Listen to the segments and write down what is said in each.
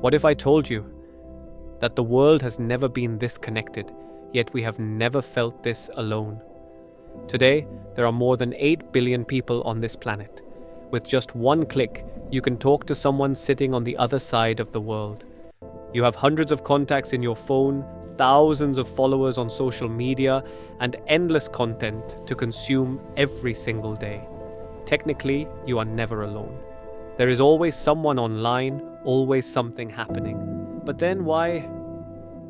What if I told you that the world has never been this connected, yet we have never felt this alone? Today, there are more than 8 billion people on this planet. With just one click, you can talk to someone sitting on the other side of the world. You have hundreds of contacts in your phone, thousands of followers on social media, and endless content to consume every single day. Technically, you are never alone. There is always someone online, always something happening. But then why,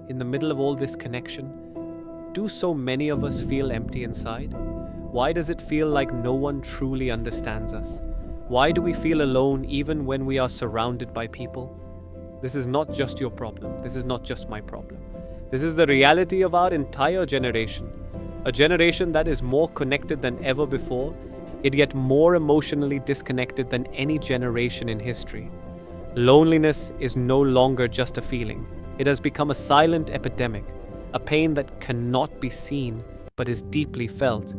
in the middle of all this connection, do so many of us feel empty inside? Why does it feel like no one truly understands us? Why do we feel alone even when we are surrounded by people? This is not just your problem. This is not just my problem. This is the reality of our entire generation. A generation that is more connected than ever before, yet more emotionally disconnected than any generation in history. Loneliness is no longer just a feeling. It has become a silent epidemic, a pain that cannot be seen but is deeply felt.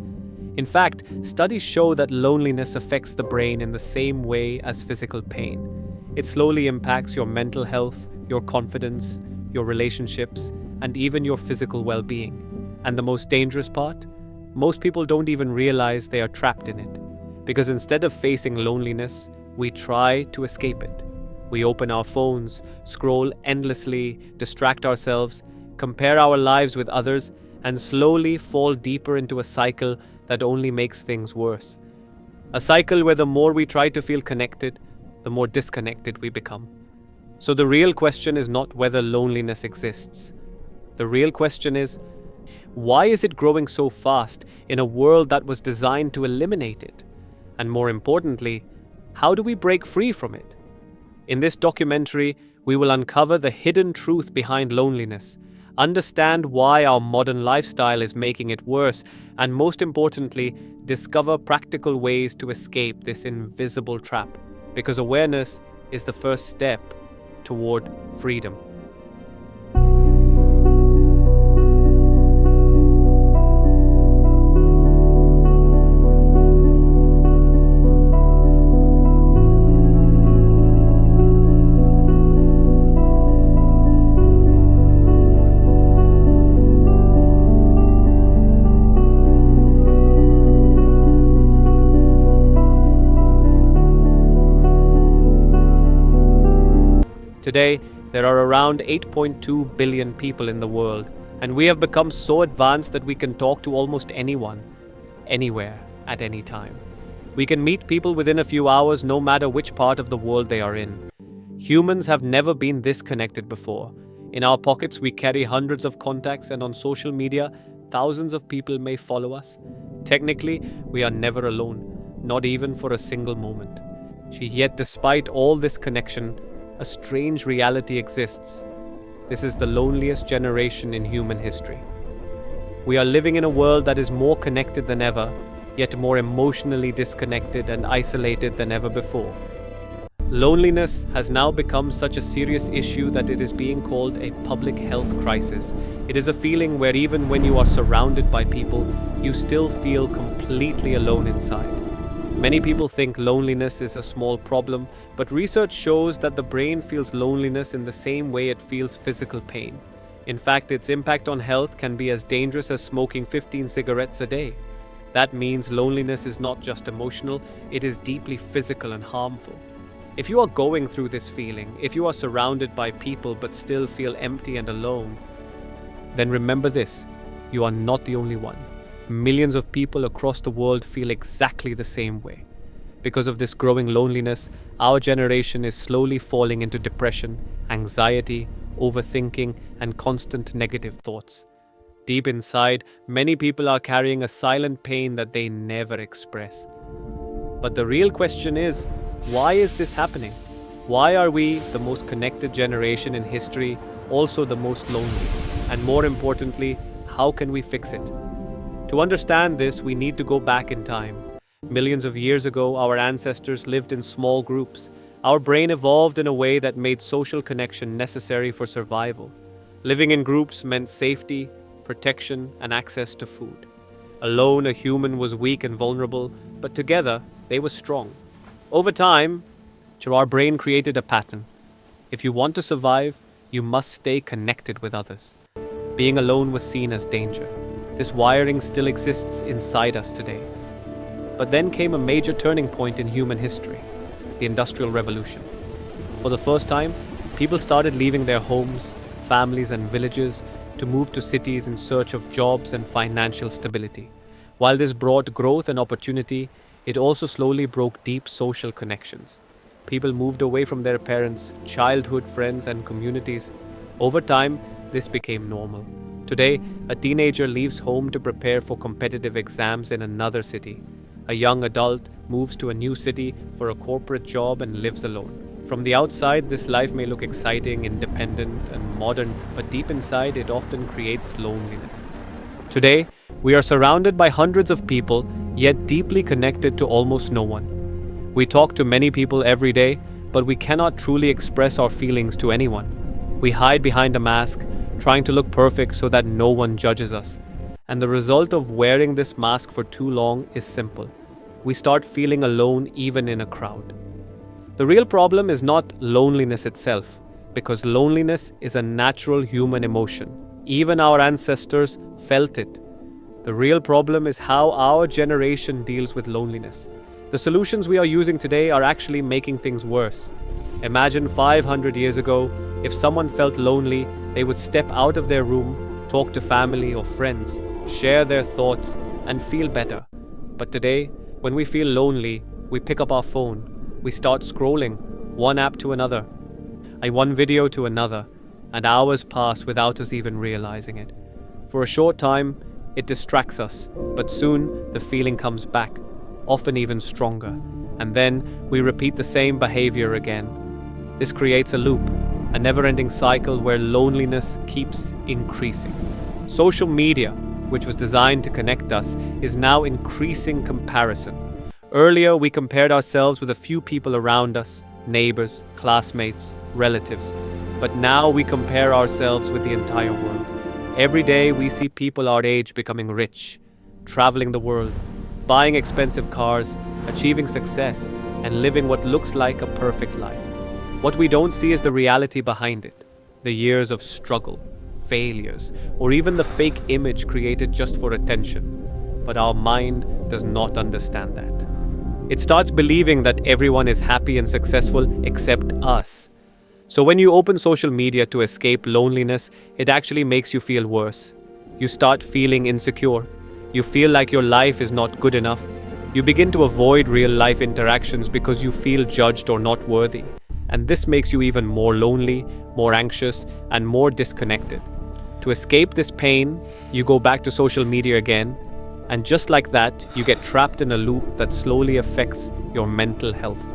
In fact, studies show that loneliness affects the brain in the same way as physical pain. It slowly impacts your mental health, your confidence, your relationships, and even your physical well-being. And the most dangerous part? Most people don't even realize they are trapped in it. Because instead of facing loneliness, we try to escape it. We open our phones, scroll endlessly, distract ourselves, compare our lives with others, and slowly fall deeper into a cycle that only makes things worse. A cycle where the more we try to feel connected, the more disconnected we become. So the real question is not whether loneliness exists. The real question is, why is it growing so fast in a world that was designed to eliminate it? And more importantly, how do we break free from it? In this documentary, we will uncover the hidden truth behind loneliness, understand why our modern lifestyle is making it worse, and most importantly, discover practical ways to escape this invisible trap. Because awareness is the first step toward freedom. Today, there are around 8.2 billion people in the world, and we have become so advanced that we can talk to almost anyone, anywhere, at any time. We can meet people within a few hours no matter which part of the world they are in. Humans have never been this connected before. In our pockets, we carry hundreds of contacts, and on social media, thousands of people may follow us. Technically, we are never alone, not even for a single moment. Yet despite all this connection, a strange reality exists. This is the loneliest generation in human history. We are living in a world that is more connected than ever, yet more emotionally disconnected and isolated than ever before. Loneliness has now become such a serious issue that it is being called a public health crisis. It is a feeling where even when you are surrounded by people, you still feel completely alone inside. Many people think loneliness is a small problem, but research shows that the brain feels loneliness in the same way it feels physical pain. In fact, its impact on health can be as dangerous as smoking 15 cigarettes a day. That means loneliness is not just emotional, it is deeply physical and harmful. If you are going through this feeling, if you are surrounded by people but still feel empty and alone, then remember this: you are not the only one. Millions of people across the world feel exactly the same way. Because of this growing loneliness, our generation is slowly falling into depression, anxiety, overthinking, and constant negative thoughts. Deep inside, many people are carrying a silent pain that they never express. But the real question is, why is this happening? Why are we, the most connected generation in history, also the most lonely? And more importantly, how can we fix it? To understand this, we need to go back in time. Millions of years ago, our ancestors lived in small groups. Our brain evolved in a way that made social connection necessary for survival. Living in groups meant safety, protection, and access to food. Alone, a human was weak and vulnerable, but together, they were strong. Over time, our brain created a pattern. If you want to survive, you must stay connected with others. Being alone was seen as danger. This wiring still exists inside us today. But then came a major turning point in human history, the Industrial Revolution. For the first time, people started leaving their homes, families, and villages to move to cities in search of jobs and financial stability. While this brought growth and opportunity, it also slowly broke deep social connections. People moved away from their parents, childhood friends, and communities. Over time, this became normal. Today, a teenager leaves home to prepare for competitive exams in another city. A young adult moves to a new city for a corporate job and lives alone. From the outside, this life may look exciting, independent, and modern, but deep inside, it often creates loneliness. Today, we are surrounded by hundreds of people, yet deeply connected to almost no one. We talk to many people every day, but we cannot truly express our feelings to anyone. We hide behind a mask, trying to look perfect so that no one judges us. And the result of wearing this mask for too long is simple. We start feeling alone even in a crowd. The real problem is not loneliness itself, because loneliness is a natural human emotion. Even our ancestors felt it. The real problem is how our generation deals with loneliness. The solutions we are using today are actually making things worse. Imagine 500 years ago, if someone felt lonely, they would step out of their room, talk to family or friends, share their thoughts, and feel better. But today, when we feel lonely, we pick up our phone, we start scrolling, one app to another, and one video to another, and hours pass without us even realizing it. For a short time, it distracts us, but soon the feeling comes back, often even stronger, and then we repeat the same behavior again. This creates a loop, a never-ending cycle where loneliness keeps increasing. Social media, which was designed to connect us, is now increasing comparison. Earlier, we compared ourselves with a few people around us, neighbors, classmates, relatives. But now we compare ourselves with the entire world. Every day we see people our age becoming rich, traveling the world, buying expensive cars, achieving success, and living what looks like a perfect life. What we don't see is the reality behind it, the years of struggle, failures, or even the fake image created just for attention. But our mind does not understand that. It starts believing that everyone is happy and successful except us. So when you open social media to escape loneliness, it actually makes you feel worse. You start feeling insecure. You feel like your life is not good enough. You begin to avoid real-life interactions because you feel judged or not worthy. And this makes you even more lonely, more anxious, and more disconnected. To escape this pain, you go back to social media again, and just like that, you get trapped in a loop that slowly affects your mental health.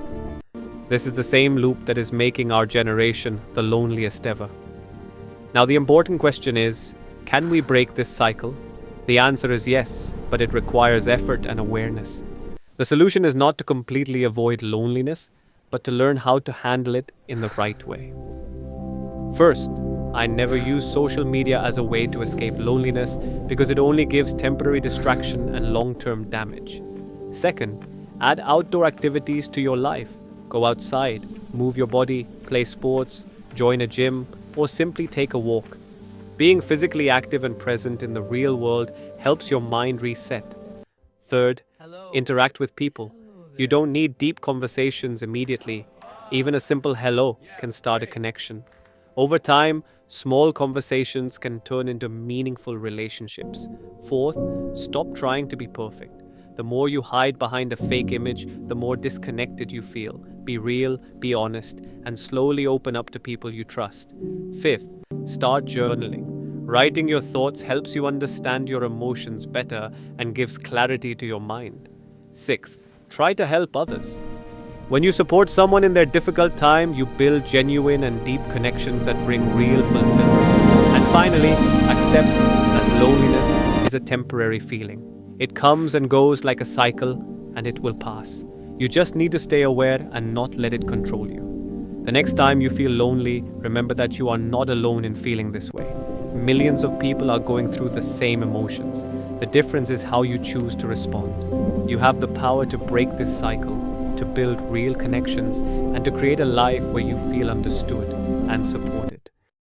This is the same loop that is making our generation the loneliest ever. Now, the important question is, can we break this cycle? The answer is yes, but it requires effort and awareness. The solution is not to completely avoid loneliness, but to learn how to handle it in the right way. First, I never use social media as a way to escape loneliness because it only gives temporary distraction and long-term damage. Second, add outdoor activities to your life. Go outside, move your body, play sports, join a gym, or simply take a walk. Being physically active and present in the real world helps your mind reset. Third, interact with people. You don't need deep conversations immediately. Even a simple hello can start a connection. Over time, small conversations can turn into meaningful relationships. Fourth, stop trying to be perfect. The more you hide behind a fake image, the more disconnected you feel. Be real, be honest, and slowly open up to people you trust. Fifth, start journaling. Writing your thoughts helps you understand your emotions better and gives clarity to your mind. Sixth, try to help others. When you support someone in their difficult time, you build genuine and deep connections that bring real fulfillment. And finally, accept that loneliness is a temporary feeling. It comes and goes like a cycle, and it will pass. You just need to stay aware and not let it control you. The next time you feel lonely, remember that you are not alone in feeling this way. Millions of people are going through the same emotions. The difference is how you choose to respond. You have the power to break this cycle, to build real connections, and to create a life where you feel understood. and supported.